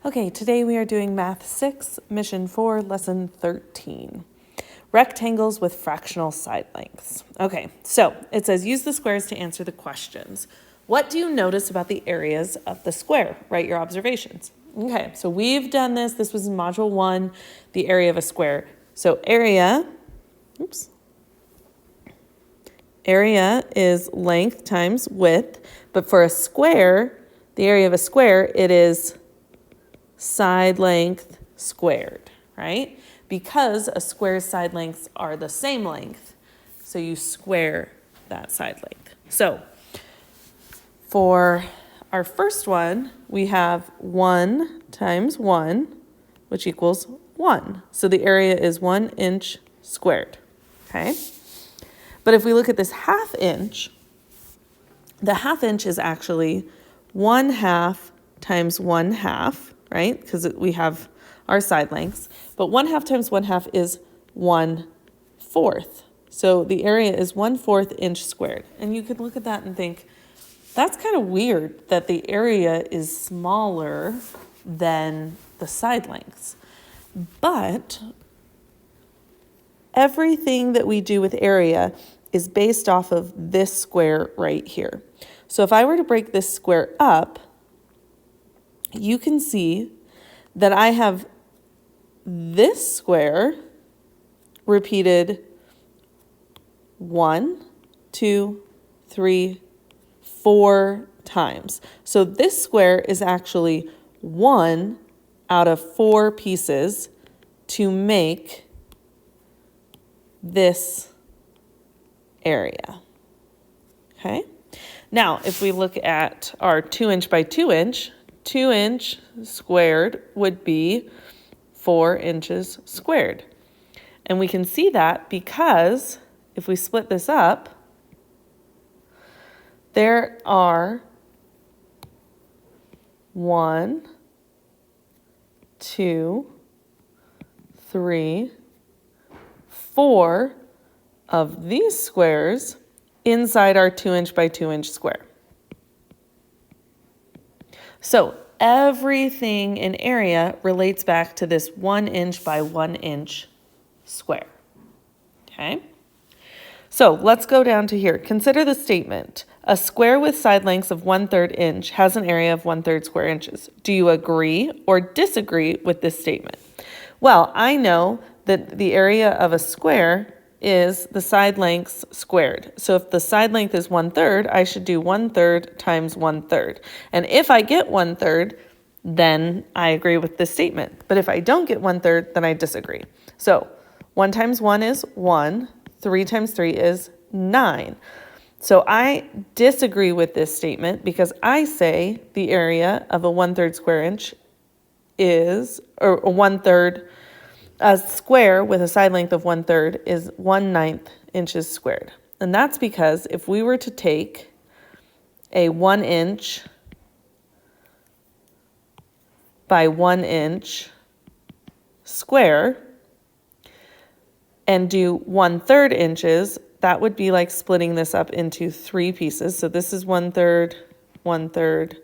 Okay, today we are doing Math 6, Mission 4, Lesson 13. Rectangles with fractional side lengths. Okay, so it says use the squares to answer the questions. What do you notice about the areas of the square? Write your observations. Okay, so we've done this. This was in Module 1, the area of a square. So area is length times width, but for a square, the area of a square, it is side length squared, right? Because a square's side lengths are the same length, so you square that side length. So for our first one, we have 1 times 1, which equals 1. So the area is 1 inch squared, okay? But if we look at this ½ inch, the ½ inch is actually 1/2 times 1/2, right? Because we have our side lengths. But 1/2 times 1/2 is 1/4. So the area is 1/4 inch squared. And you could look at that and think, that's kind of weird that the area is smaller than the side lengths. But everything that we do with area is based off of this square right here. So if I were to break this square up, you can see that I have this square repeated 1, 2, 3, 4 times. So this square is actually 1 out of 4 pieces to make this area. Okay? Now, if we look at our 2 inch by 2 inch, 2 inch squared would be 4 inches squared. And we can see that because if we split this up, there are 1, 2, 3, 4 of these squares inside our 2 inch by 2 inch square. So everything in area relates back to this 1 inch by 1 inch square. Okay? So let's go down to here. Consider the statement. A square with side lengths of 1/3 inch has an area of 1/3 square inches. Do you agree or disagree with this statement? Well, I know that the area of a square is the side lengths squared. So if the side length is 1/3, I should do 1/3 times 1/3. And if I get 1/3, then I agree with this statement. But if I don't get 1/3, then I disagree. So 1 times 1 is 1. 3 times 3 is 9. So I disagree with this statement because I say the area of a 1/3 square inch is, or a 1/3, a square with a side length of 1/3 is 1/9 inches squared. And that's because if we were to take a 1 inch by 1 inch square and do 1/3 inches, that would be like splitting this up into 3 pieces. So this is 1/3, 1/3,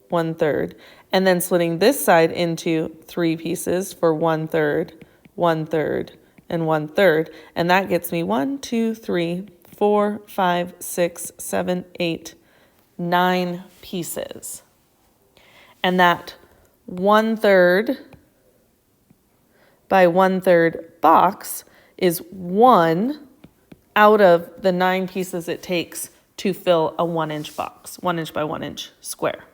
1/3, and then splitting this side into 3 pieces for 1/3, 1/3, and 1/3. And that gets me 1, 2, 3, 4, 5, 6, 7, 8, 9 pieces. And that 1/3 by 1/3 box is 1 out of the 9 pieces it takes to fill a 1 inch box, 1 inch by 1 inch square.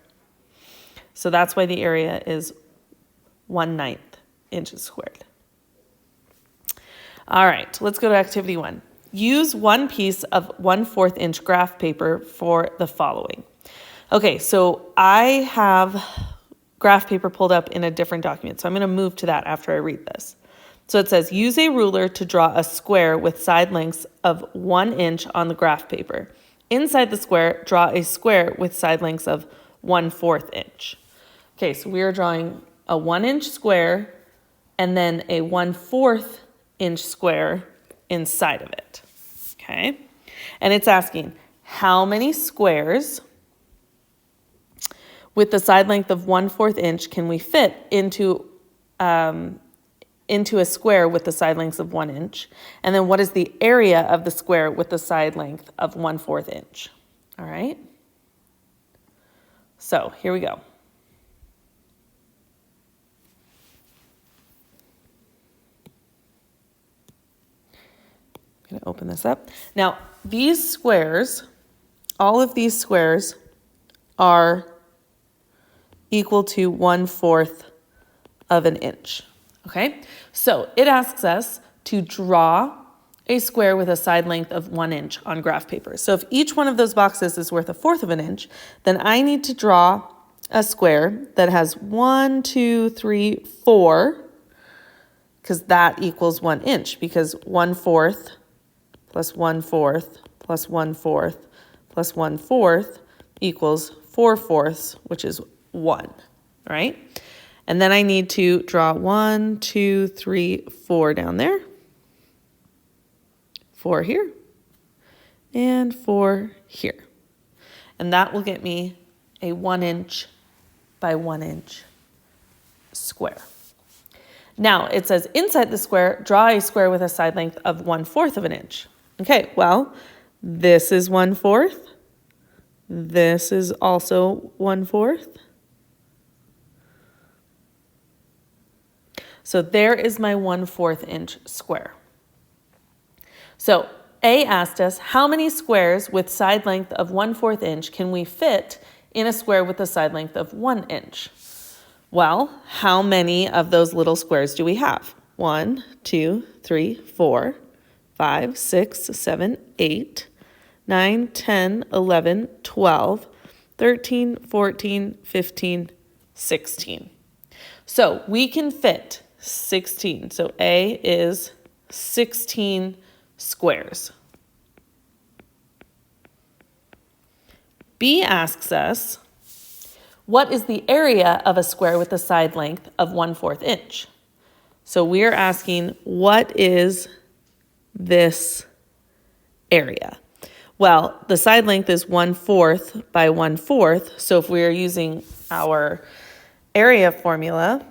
So that's why the area is 1/9 inches squared. All right, let's go to activity 1. Use one piece of 1/4 inch graph paper for the following. Okay, so I have graph paper pulled up in a different document, so I'm going to move to that after I read this. So it says, use a ruler to draw a square with side lengths of 1 inch on the graph paper. Inside the square, draw a square with side lengths of 1/4 inch. Okay, so we are drawing a 1 inch square and then a 1/4 inch square inside of it. Okay, and it's asking how many squares with the side length of 1/4 inch can we fit into a square with the side lengths of 1 inch? And then what is the area of the square with the side length of 1/4 inch? All right. So here we go. I'm going to open this up. Now, these squares, all of these squares are equal to 1/4 of an inch. Okay, so it asks us to draw a square with a side length of 1 inch on graph paper. So if each one of those boxes is worth 1/4 of an inch, then I need to draw a square that has 1, 2, 3, 4, because that equals 1 inch, because 1/4 plus 1/4 plus 1/4 plus 1/4 equals 4/4, which is 1, right? And then I need to draw 1, 2, 3, 4 down there, 4 here, and 4 here. And that will get me a 1 inch by 1 inch square. Now it says inside the square, draw a square with a side length of 1/4 of an inch. Okay, well, this is 1/4. This is also 1/4. So there is my 1/4 inch square. So A asked us, how many squares with side length of 1/4 inch can we fit in a square with a side length of 1 inch? Well, how many of those little squares do we have? 1, 2, 3, 4, 5, 6, 7, 8, 9, 10, 11, 12, 13, 14, 15, 16. So we can fit 16. So A is 16 squares. B asks us, what is the area of a square with a side length of 1/4 inch? So we're asking, what is this area? Well, the side length is 1/4 by 1/4. So if we are using our area formula,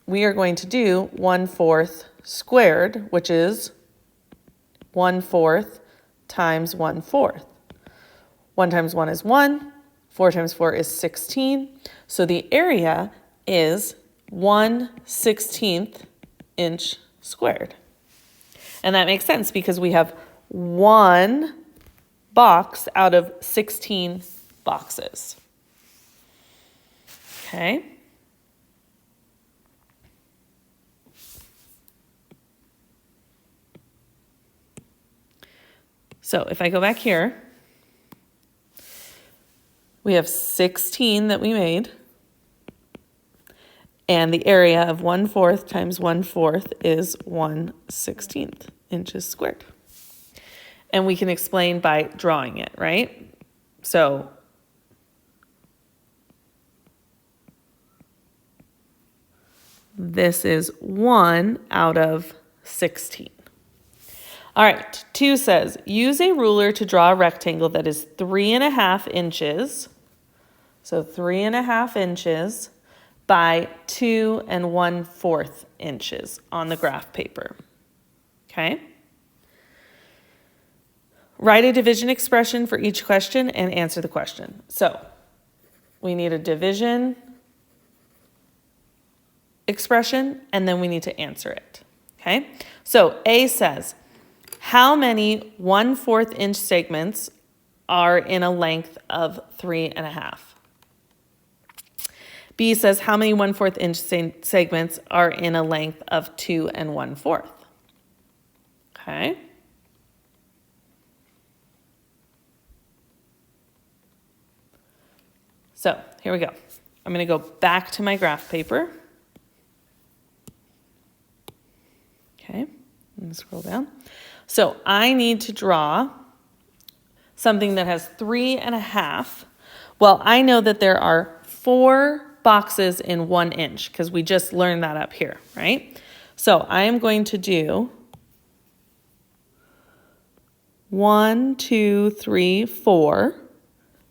we are going to do 1/4 squared, which is 1/4 times 1/4. 1 times 1 is 1. 4 times 4 is 16. So the area is 1/16 inch squared. And that makes sense because we have one box out of 16 boxes. Okay. So if I go back here, we have 16 that we made, and the area of 1/4 times 1/4 is 1/16 inches squared. And we can explain by drawing it, right? So this is 1 out of 16. All right, 2 says, use a ruler to draw a rectangle that is 3.5 inches. So 3.5 inches by 2 1/4 inches on the graph paper. Okay. Write a division expression for each question and answer the question. So we need a division expression and then we need to answer it. Okay. So A says, how many 1/4 inch segments are in a length of 3.5? B says, how many 1/4 inch segments are in a length of 2 1/4? Okay. So here we go. I'm going to go back to my graph paper. Okay, let me scroll down. So I need to draw something that has 3.5. Well, I know that there are 4 boxes in 1 inch because we just learned that up here, right? So I am going to do 1, 2, 3, 4.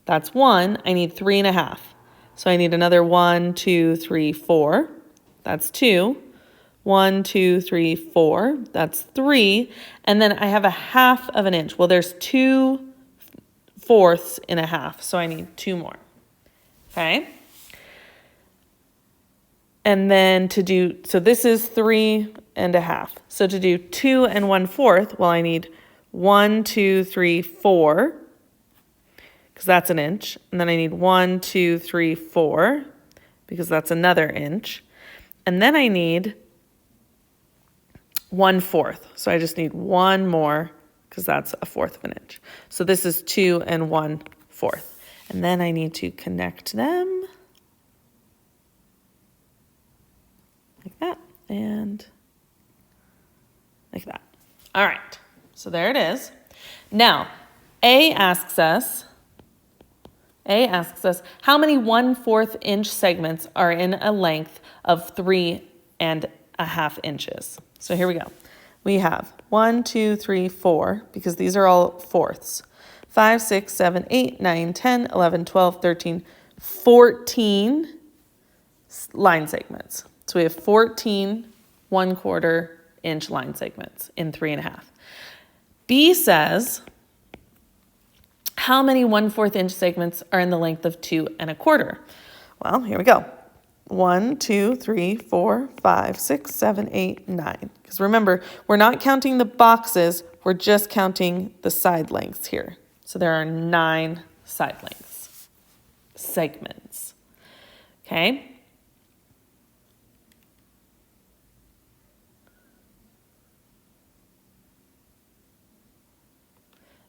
That's 1. I need 3.5. So I need another 1, 2, 3, 4. That's 2. 1, 2, 3, 4. That's 3. And then I have a half of an inch. Well, there's 2/4 in a half, so I need 2 more. Okay? And then so this is 3.5. So to do 2 1/4, well, I need 1, 2, 3, 4, because that's an inch. And then I need 1, 2, 3, 4, because that's another inch. And then I need 1/4. So I just need 1 more, because that's 1/4 of an inch. So this is 2 1/4. And then I need to connect them like that and like that. All right, so there it is. Now, A asks us how many 1/4 inch segments are in a length of 3.5 inches. So here we go. We have 1, 2, 3, 4, because these are all fourths. 5, 6, 7, 8, 9, 10, 11, 12, 13, 14 line segments. So we have 14 1/4 inch line segments in 3.5. B says, how many 1/4 inch segments are in the length of 2.25? Well, here we go. 1, 2, 3, 4, 5, 6, 7, 8, 9. Because remember, we're not counting the boxes, we're just counting the side lengths here. So there are 9 side lengths, segments. Okay?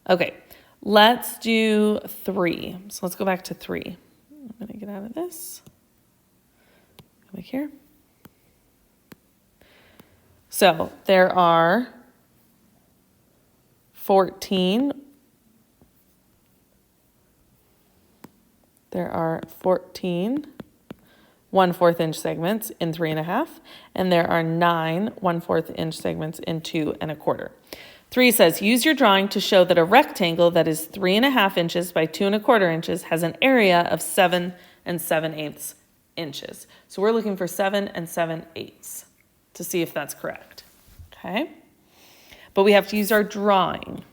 Okay, let's do 3. So let's go back to 3. I'm going to get out of this. Come back here. So there are 14. There are 14 1/4 inch segments in 3.5, and there are 9 1/4 inch segments in 2.25. 3 says, use your drawing to show that a rectangle that is 3.5 inches by 2.25 inches has an area of 7 7/8 inches. So we're looking for 7 7/8 to see if that's correct. Okay? But we have to use our drawing.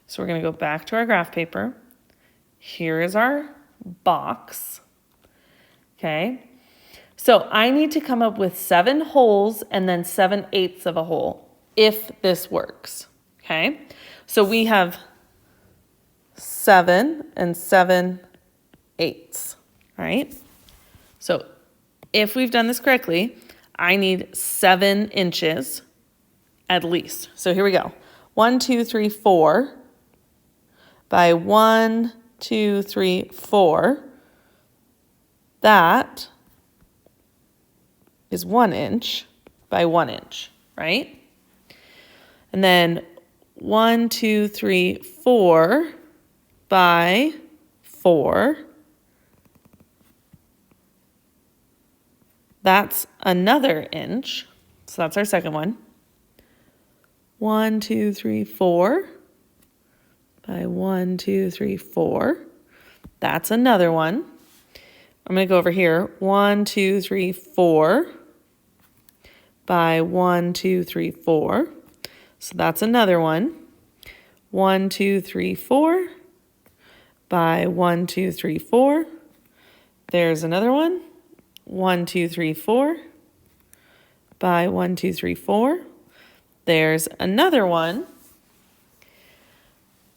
So we're going to go back to our graph paper. Here is our box. Okay? So I need to come up with 7 holes and then 7/8 of a hole if this works. Okay? So we have 7 7/8. Right? So if we've done this correctly, I need 7 inches at least. So here we go. 1, 2, 3, 4 by 1, 2, 3, 4. That is 1 inch by 1 inch, right? And then 1, 2, 3, 4 by 4. That's another inch. So that's our second one. 1, 2, 3, 4 by 1, 2, 3, 4. That's another one. I'm going to go over here. 1, 2, 3, 4 by 1, 2, 3, 4. So that's another one. 1, 2, 3, 4 by 1, 2, 3, 4. There's another one. 1, 2, 3, 4 by 1, 2, 3, 4. There's another one.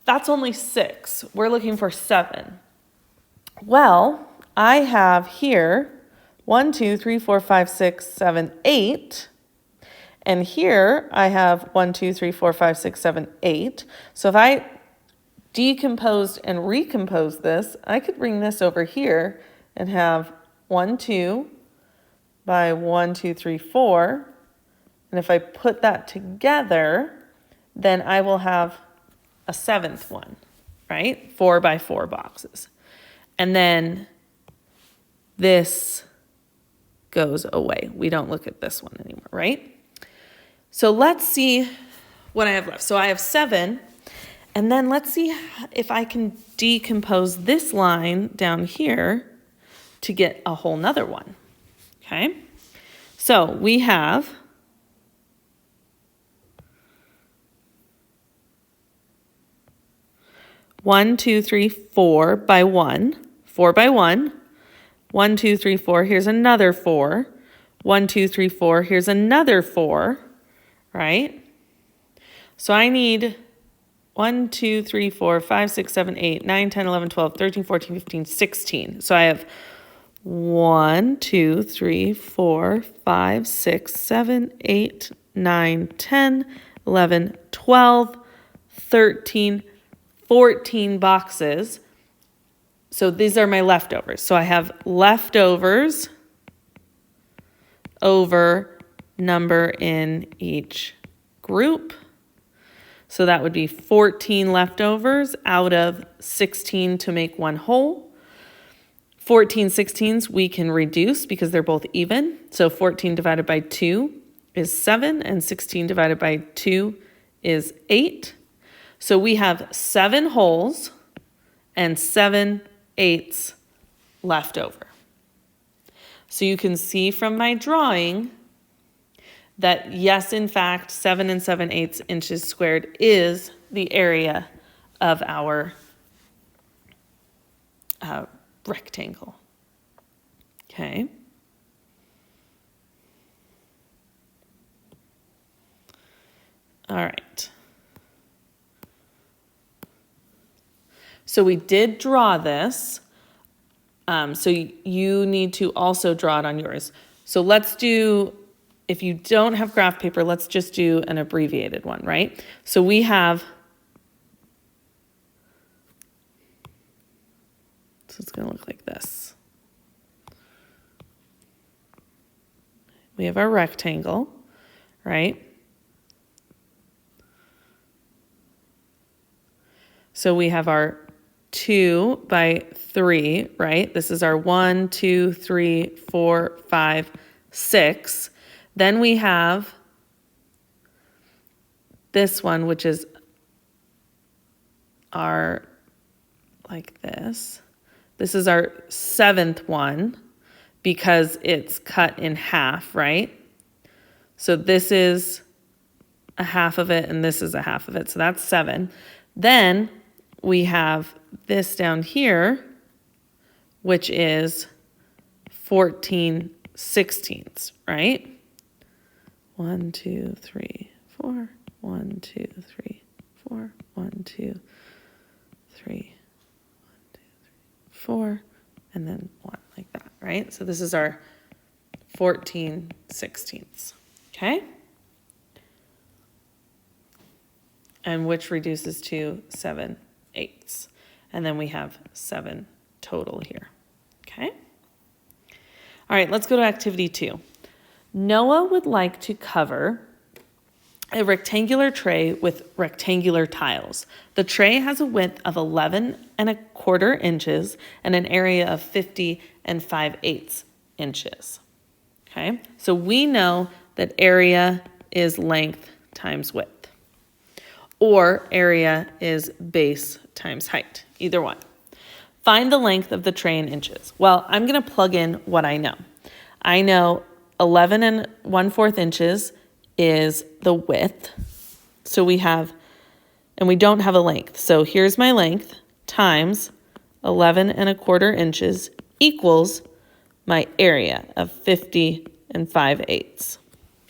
That's only 6. We're looking for 7. Well, I have here 1, 2, 3, 4, 5, 6, 7, 8. And here I have 1, 2, 3, 4, 5, 6, 7, 8. So if I decomposed and recomposed this, I could bring this over here and have 1, 2 by 1, 2, 3, 4. And if I put that together, then I will have a 7th one, right? 4 by 4 boxes. And then this goes away. We don't look at this one anymore, right? So let's see what I have left. So I have 7, And then let's see if I can decompose this line down here to get a whole nother one, okay? So we have 1, 2, 3, 4 by 1, 4 by 1, 1, 2, 3, 4, here's another 4, 1, 2, 3, 4, here's another 4, right? So I need 1, 2, 3, 4, 5, 6, 7, 8, 9, 10, 11, 12, 13, 14, 15, 16. So I have 1, 2, 3, 4, 5, 6, 7, 8, 9, 10, 11, 12, 13, 14 boxes. So these are my leftovers. So I have leftovers over number in each group. So that would be 14 leftovers out of 16 to make one whole. 14 16s we can reduce because they're both even. So 14 divided by 2 is 7, and 16 divided by 2 is 8. So we have 7 wholes and 7 eighths left over. So you can see from my drawing that yes, in fact, 7 and 7/8 inches squared is the area of our rectangle. Okay. All right. So we did draw this. So you need to also draw it on yours. So let's do, if you don't have graph paper, let's just do an abbreviated one, right? So we have, so it's going to look like this. We have our rectangle, right? So we have our 2 by 3, right? This is our 1, 2, 3, 4, 5, 6. Then we have this one, which is our, like this. This is our 7th one because it's cut in half, right? So this is a half of it and this is a half of it. So that's 7. Then we have this down here, which is 14 16ths, right? 1, 2, 3, 4, 1, 2, 3, 4, 1, 2, 3, 1, 2, 3, 4, and then 1 like that, right? So this is our 14 16ths, okay? And which reduces to 7/8. And then we have 7 total here, okay? All right, let's go to activity 2. Noah would like to cover a rectangular tray with rectangular tiles. The tray has a width of 11¼ inches and an area of 50 5/8 inches, okay? So we know that area is length times width, or area is base times height, either one. Find the length of the tray in inches. Well, I'm going to plug in what I know. I know 11¼ inches is the width. So we have, and we don't have a length. So here's my length times 11¼ inches equals my area of 50 5/8.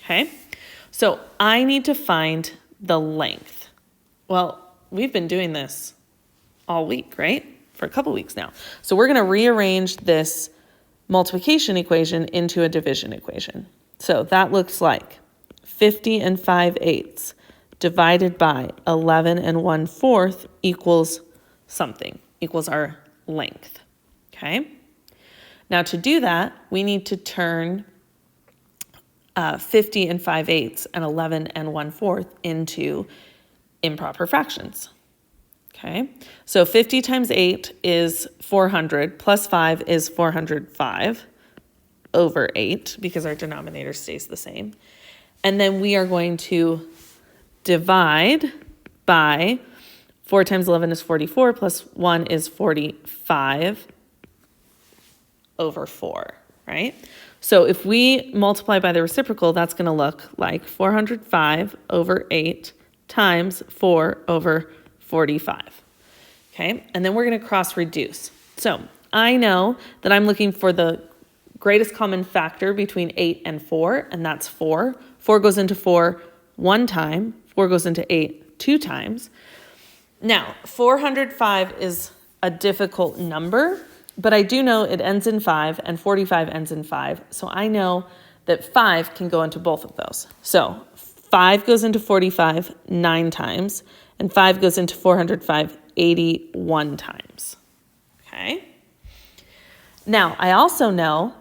Okay? So I need to find the length. Well, we've been doing this all week, right? For a couple weeks now. So we're going to rearrange this multiplication equation into a division equation. So that looks like 50 5/8 divided by 11 1/4 equals something, equals our length, okay? Now to do that, we need to turn 50 5/8 and 11 1/4 into improper fractions. Okay, so 50 times 8 is 400, plus 5 is 405 over 8, because our denominator stays the same. And then we are going to divide by 4 times 11 is 44, plus 1 is 45 over 4, right? So if we multiply by the reciprocal, that's going to look like 405 over 8 times 4 over 45. Okay, and then we're going to cross reduce. So I know that I'm looking for the greatest common factor between 8 and 4, and that's 4. 4 goes into 4 one time, 4 goes into 8 two times. Now, 405 is a difficult number, but I do know it ends in 5 and 45 ends in 5. So I know that 5 can go into both of those. So 5 goes into 45 9 times, and 5 goes into 405 81 times. Okay. Now, I also know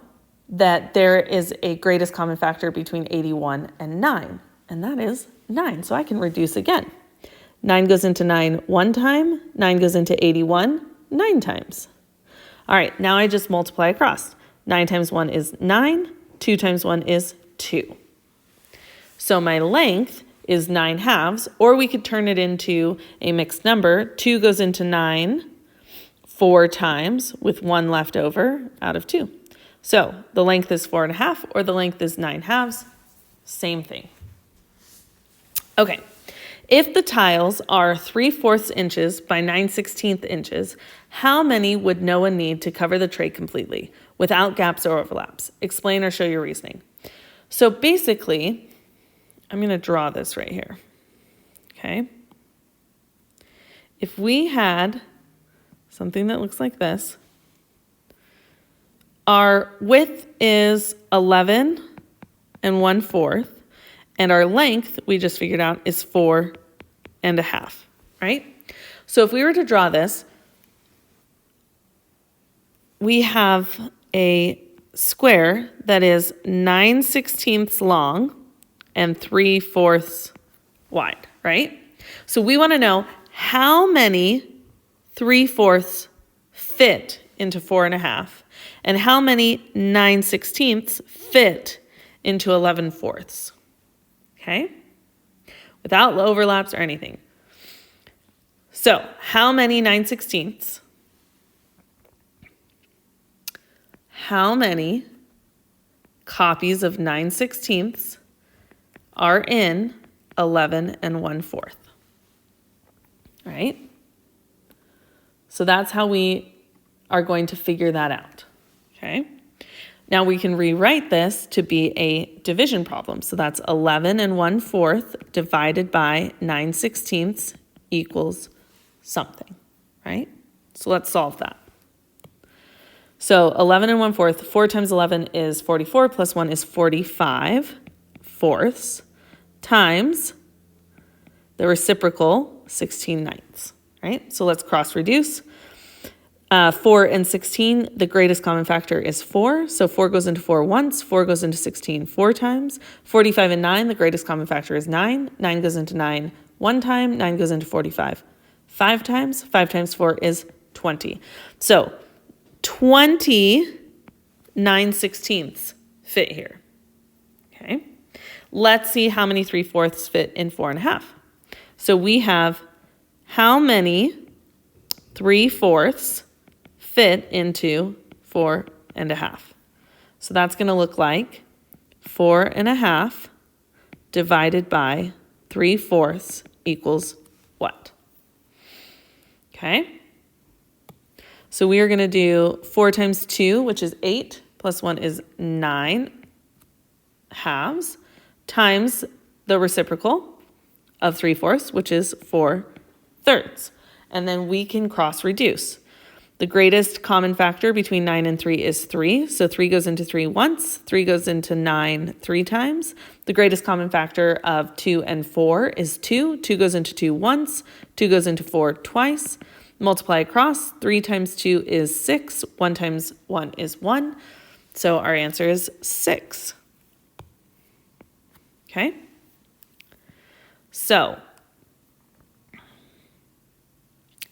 that there is a greatest common factor between 81 and 9, and that is 9. So I can reduce again. 9 goes into 9 one time, 9 goes into 81 9 times. All right, now I just multiply across. 9 times 1 is 9, 2 times 1 is 2. So my length is 9 halves, or we could turn it into a mixed number. 2 goes into 9 4 times with 1 left over out of 2. So the length is 4.5, or the length is 9 halves, same thing. Okay, if the tiles are 3/4 inches by 9/16 inches, how many would Noah need to cover the tray completely without gaps or overlaps? Explain or show your reasoning. So basically, I'm going to draw this right here. Okay. If we had something that looks like this, our width is 11 1/4, and our length, we just figured out, is 4.5, right? So if we were to draw this, we have a square that is 9/16 long and 3/4 wide, right? So we want to know how many 3/4 fit into 4.5 and how many 9/16 fit into 11/4. Okay? Without overlaps or anything. So how many 9/16? How many copies of 9/16 are in 11 1/4? Right? So that's how we are going to figure that out. Okay? Now we can rewrite this to be a division problem. So that's 11 1/4 divided by 9/16 equals something, right? So let's solve that. So 11 1/4, 4 times 11 is 44, plus 1 is 45/4 times the reciprocal 16/9, right? So let's cross reduce. 4 and 16, the greatest common factor is 4. So 4 goes into 4 once, 4 goes into 16 4 times. 45 and 9, the greatest common factor is 9. 9 goes into 9 one time, 9 goes into 45 5 times. 5 times 4 is 20. So 20 9/16 fit here. Okay. Let's see how many 3/4 fit in 4.5. So we have how many 3/4 fit into 4.5. So that's going to look like 4.5 divided by 3/4 equals what? Okay. So we are going to do 4 times 2, which is 8, plus 1 is 9 halves, times the reciprocal of 3/4, which is 4/3. And then we can cross reduce. The greatest common factor between 9 and 3 is 3. So 3 goes into 3 once, 3 goes into 9 3 times. The greatest common factor of 2 and 4 is 2. 2 goes into 2 once, 2 goes into 4 twice. Multiply across, 3 times 2 is 6, 1 times 1 is 1. So our answer is 6. Okay? So,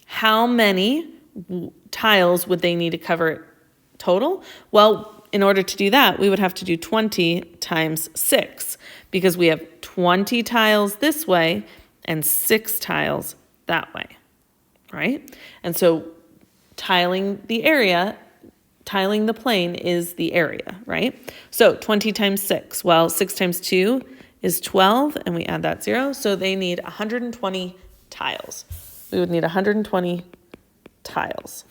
how many tiles would they need to cover total? Well, in order to do that, we would have to do 20 times 6 because we have 20 tiles this way and 6 tiles that way. right? And so tiling the plane is the area, right? So 20 times 6. Well, 6 times 2 is 12, and we add that 0. So they need 120 tiles. We would need 120 tiles.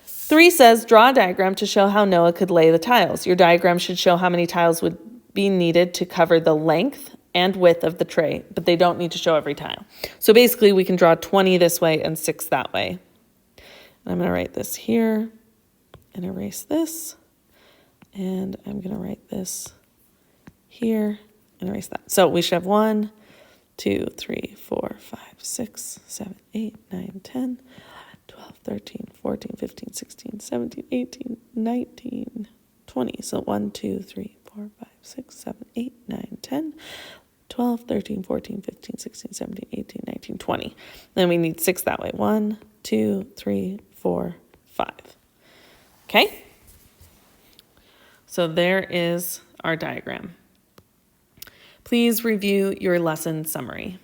3 says, draw a diagram to show how Noah could lay the tiles. Your diagram should show how many tiles would be needed to cover the length and width of the tray, but they don't need to show every tile. So basically, we can draw 20 this way and 6 that way. I'm going to write this here and erase this. And I'm going to write this here and erase that. So we should have 1, 2, 3, 4, 5, 6, 7, 8, 9, 10, 11, 12, 13, 14, 15, 16, 17, 18, 19, 20. So 1, 2, 3, 4, 5, 6, 7, 8, 9, 10, 12, 13, 14, 15, 16, 17, 18, 19, 20. Then we need 6 that way. 1, 2, 3, 4, 5. Okay? So there is our diagram. Please review your lesson summary.